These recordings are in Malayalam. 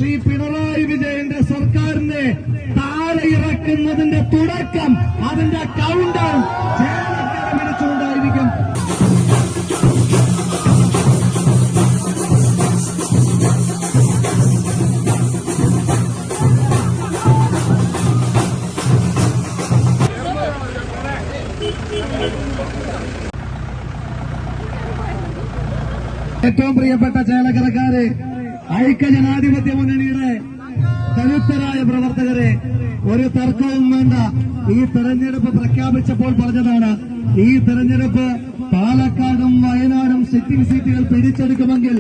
ശ്രീ പിണറായി വിജയന്റെ സർക്കാരിനെ താഴെ ഇറക്കുന്നതിന്റെ തുടക്കം, അതിന്റെ കൗണ്ട് ഡൗൺ ചേലക്കര വിളിച്ചുകൊണ്ടായിരിക്കും. ഏറ്റവും പ്രിയപ്പെട്ട ചേലക്കരക്കാരെ, ഐക്യജനാധിപത്യ മുന്നണിയുടെ കരുത്തരായ പ്രവർത്തകരെ, ഒരു തർക്കവും വേണ്ട. ഈ തെരഞ്ഞെടുപ്പ് പ്രഖ്യാപിച്ചപ്പോൾ പറഞ്ഞതാണ്, ഈ തെരഞ്ഞെടുപ്പ് പാലക്കാടും വയനാടും സിറ്റിംഗ് സീറ്റുകൾ പിടിച്ചെടുക്കുമെങ്കിൽ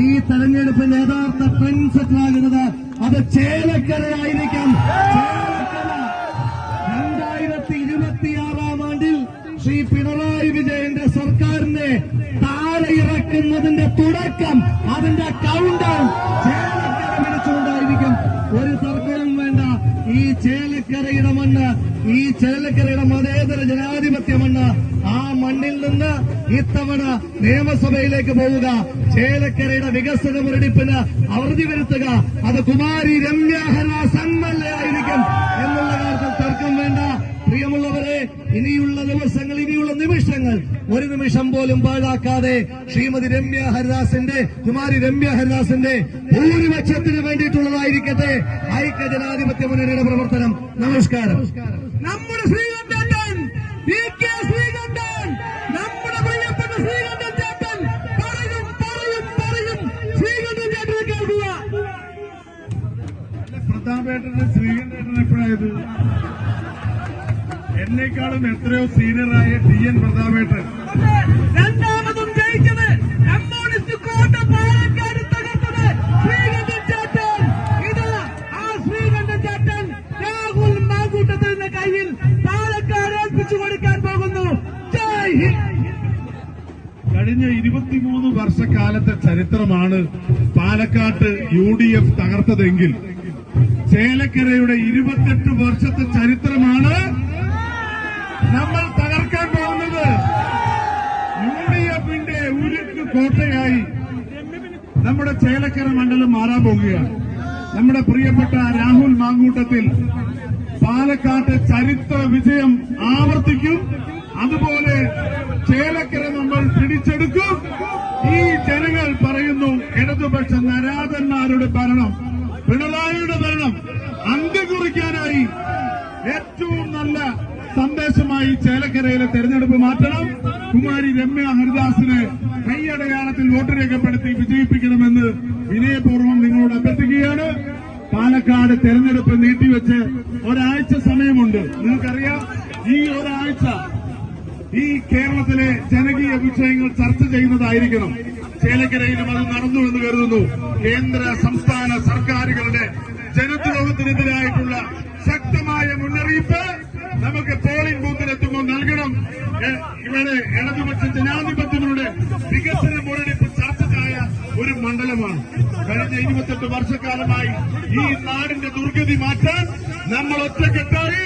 ഈ തെരഞ്ഞെടുപ്പിന്റെ യഥാർത്ഥ ട്രെൻഡ് സെറ്ററാകുന്നത് അത് ചേലക്കരയായിരിക്കും. 2026 ആണ്ടിൽ ശ്രീ പിണറായി വിജയന്റെ സർക്കാരിനെ താഴെ ഇറക്കുന്നതിന്റെ തുടക്കം, അതിന്റെ കൗണ്ട് ഡൗൺ ചേലക്കര വിളിച്ചുകൊണ്ടായിരിക്കും. ഒരു തർക്കവും വേണ്ട. ഈ ചേലക്കരയുടെ മണ്ണ്, ഈ ചേലക്കരയുടെ മതേതര ജനാധിപത്യ മണ്ണ്, ആ മണ്ണിൽ നിന്ന് ഇത്തവണ നിയമസഭയിലേക്ക് പോവുക, ചേലക്കരയുടെ വികസന മുരടിപ്പിന് അറുതി വരുത്തുക, അത് കുമാരി രമ്യ ഹരിദാസ് എംഎൽഎ ആയിരിക്കും എന്നുള്ള കാര്യത്തിൽ തർക്കം വേണ്ട. പ്രിയമുള്ളവരെ, ഇനിയുള്ള ദിവസങ്ങൾ, ഇനിയുള്ള നിമിഷങ്ങൾ ഒരു നിമിഷം പോലും പാഴാക്കാതെ ശ്രീമതി രമ്യ ഹരിദാസിന്റെ, കുമാരി രമ്യ ഹരിദാസിന്റെ ഭൂരിപക്ഷത്തിന് വേണ്ടിയിട്ടുള്ളതായിരിക്കട്ടെ ഐക്യജനാധിപത്യ മുന്നണിയുടെ പ്രവർത്തനം. നമസ്കാരം. നമ്മുടെ ശ്രീകണ്ഠൻ, പി കെ ശ്രീകണ്ഠൻ, നമ്മുടെ പ്രിയപ്പെട്ട ശ്രീകണ്ഠൻ ചേട്ടൻ പറയും പറയും പറയും. ശ്രീകണ്ഠൻ ചേട്ടനെ കേൾക്കുക. പ്രതാപേട്ടന്റെ ശ്രീകണ്ഠൻ എപ്പോഴായത്? എന്നെക്കാളും എത്രയോ സീനിയറായ TN പ്രതാപേട്ടൻ രണ്ടാമതും ജയിച്ചത് കമ്മ്യൂണിസ്റ്റ് കോട്ട പാലക്കാട് തകർത്തത് ശ്രീകണ്ഠൻ ചേട്ടൻ. ഇത് ആ ശ്രീകണ്ഠൻ ചേട്ടൻ രാഹുൽ മാങ്കൂട്ടത്തിന്റെ കയ്യിൽ പാലക്കാട് ഏൽപ്പിച്ചു കൊടുക്കാൻ പോകുന്നു. ജയ് ഹിന്ദ്. കഴിഞ്ഞ 23 വർഷക്കാലത്തെ ചരിത്രമാണ് പാലക്കാട്ട് UDF തകർത്തതെങ്കിൽ ചേലക്കരയുടെ 28 വർഷത്തെ ചരിത്രമാണ് നമ്മൾ തകർക്കാൻ പോകുന്നത്. UDFന്റെ ഉരുക്ക് കോട്ടയായി നമ്മുടെ ചേലക്കര മണ്ഡലം മാറാൻ പോകുകയാണ്. നമ്മുടെ പ്രിയപ്പെട്ട രാഹുൽ മാങ്കൂട്ടത്തിൽ പാലക്കാട്ട് ചരിത്ര വിജയം ആവർത്തിക്കും. അതുപോലെ ചേലക്കര നമ്മൾ പിടിച്ചെടുക്കും. ഈ ജനങ്ങൾ പറയുന്നു, ഇടതുപക്ഷ നരാധന്മാരുടെ ഭരണം, പിണറായിയുടെ ഭരണം അന്ത്യം കുറിക്കാനായി ഏറ്റവും നല്ല സന്ദേശമായി ചേലക്കരയിലെ തെരഞ്ഞെടുപ്പ് മാറ്റണം. കുമാരി രമ്യ ഹരിദാസിനെ കൈയടയാളത്തിൽ വോട്ട് രേഖപ്പെടുത്തി വിജയിപ്പിക്കണമെന്ന് വിനയപൂർവ്വം നിങ്ങളോട് അഭ്യർത്ഥിക്കുകയാണ്. പാലക്കാട് തെരഞ്ഞെടുപ്പ് നീട്ടിവെച്ച് ഒരാഴ്ച സമയമുണ്ട്. നിങ്ങൾക്കറിയാം, ഈ ഒരാഴ്ച ഈ കേരളത്തിലെ ജനകീയ വിഷയങ്ങൾ ചർച്ച ചെയ്യുന്നതായിരിക്കണം. ചേലക്കരയിലും അത് നടന്നു എന്ന് കരുതുന്നു. കേന്ദ്ര സംസ്ഥാന സർക്കാരുകളുടെ ജനദ്രോഹത്തിനെതിരായിട്ടുള്ള ശക്തമായ മുന്നറിയിപ്പ് നമുക്ക് പോളിംഗ് ബൂത്തിലെത്തുമ്പോൾ നൽകണം. ഇവിടെ ഇടതുപക്ഷ ജനാധിപത്യങ്ങളുടെ വികസന മുരടിപ്പ് ചർച്ചയായ ഒരു മണ്ഡലമാണ്. കഴിഞ്ഞ 28 വർഷക്കാലമായി ഈ നാടിന്റെ ദുർഗതി മാറ്റാൻ നമ്മൾ ഒറ്റക്കെട്ടായി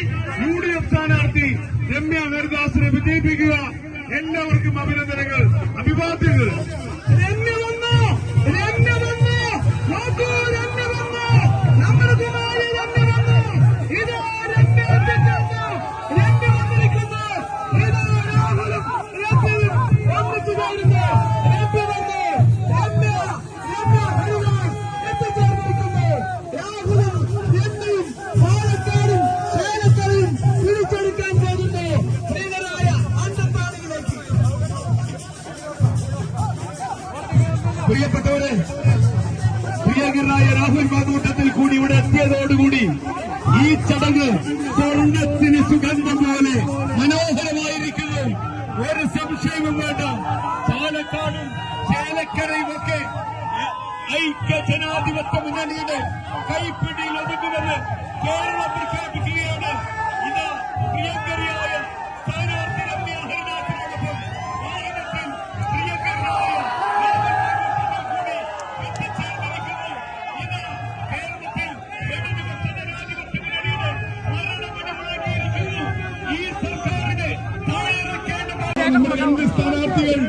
UDF സ്ഥാനാർത്ഥി രമ്യ ഹരിദാസിനെ വിജയിപ്പിക്കുക. എല്ലാവർക്കും അഭിനന്ദനങ്ങൾ, അഭിവാദ്യങ്ങൾ. രമ്യ വന്നു, രമ്യ വന്നു, നോക്കൂ, രമ്യ വന്നു, നമ്മുടെ കുമാരി രമ്യ വന്നു. ഇത് രമ്യ വന്നിരിക്കുന്നു, രമ്യ വന്നിരിക്കുന്നു. ഇത് രാഹുലും രമ്യയും ഒന്നിച്ചു ചേരുന്നു. രമ്യ വന്നു, രമ്യ രമ്യ ഹരിദാസ് എത്തിച്ചേർന്നിരിക്കുന്നു. രാഹുലും രമ്യയും പാലക്കാടും ചേലക്കരയും പിടിച്ചെടുക്കാൻ പോകുന്നു. പ്രിയരായ അണ്ടത്താണികളിലേക്ക്. പ്രിയപ്പെട്ടവരെ, പ്രിയങ്കരനായ രാഹുൽ മാങ്കൂട്ടത്തിൽ കൂടി ഇവിടെ എത്തിയതോടുകൂടി ഈ ചടങ്ങ് സ്വർണ്ണത്തിന് സുഗന്ധം പോലെ മനോഹരമായിരിക്കുന്നു. ഒരു സംശയവും വേണ്ട. പാലക്കാടും ചേലക്കരയുമൊക്കെ ഐക്യജനാധിപത്യ മുന്നണിയുടെ കൈപ്പിടിയിൽ ഒതുങ്ങുമെന്ന് കേരളം പ്രഖ്യാപിക്കുകയാണ്. ഇത് പ്രിയങ്കരിയായ സ്ഥാനാർത്ഥി രമ്യ ഹരിദാസിനോടൊപ്പം വാഹനത്തിൽ പ്രിയങ്കരനായ കൂടി എത്തിച്ചേർന്നിരിക്കുന്നു. ഇത് കേരളത്തിൽ ഇടതുപക്ഷ ജനാധിപത്യ മുന്നണിയുടെ മരണമണി മുഴങ്ങിയിരിക്കുന്നു. ഈ സർക്കാരിനെ താഴെയിറക്കേണ്ട സ്ഥാനാർത്ഥികൾ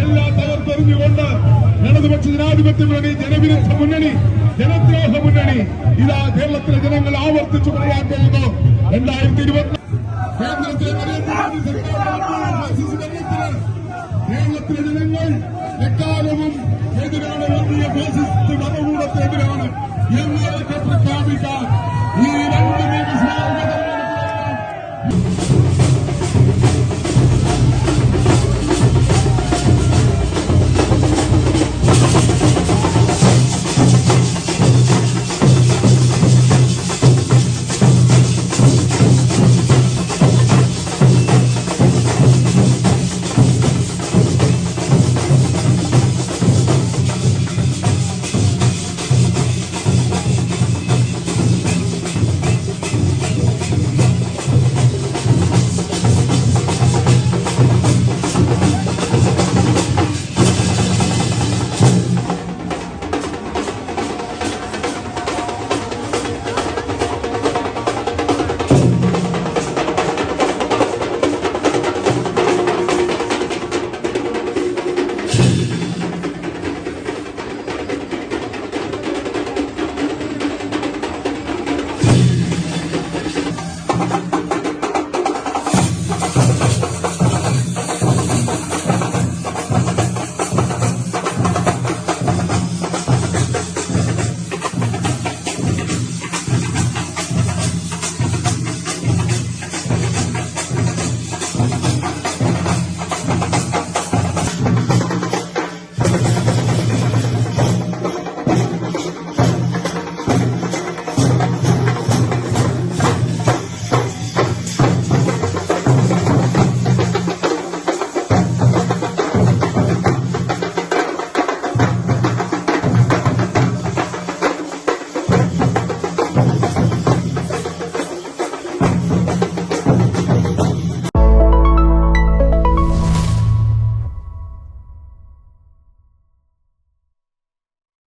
എല്ലാം തകർത്തെറിഞ്ഞുകൊണ്ട് ഇടതുപക്ഷ ജനാധിപത്യ മുന്നണി, ജനവിരുദ്ധ മുന്നണി, ജനദ്രോഹ മുന്നണി ഇതാ കേരളത്തിലെ ജനങ്ങൾ ആവർത്തിച്ചു പറയാൻ പോകുന്നു. 2020 കേന്ദ്രത്തിലെ നരേന്ദ്രമോദി സർക്കാർ ഫാസിസ്റ്റ് ഭരണത്തിന് കേരളത്തിലെ ജനങ്ങൾ എക്കാലവും എതിരാണ്. വർഗീയ ഫാസിസ്റ്റ് ഭരണകൂടത്തിനെതിരാണ് എന്നൊക്കെ പ്രഖ്യാപിക്കാൻ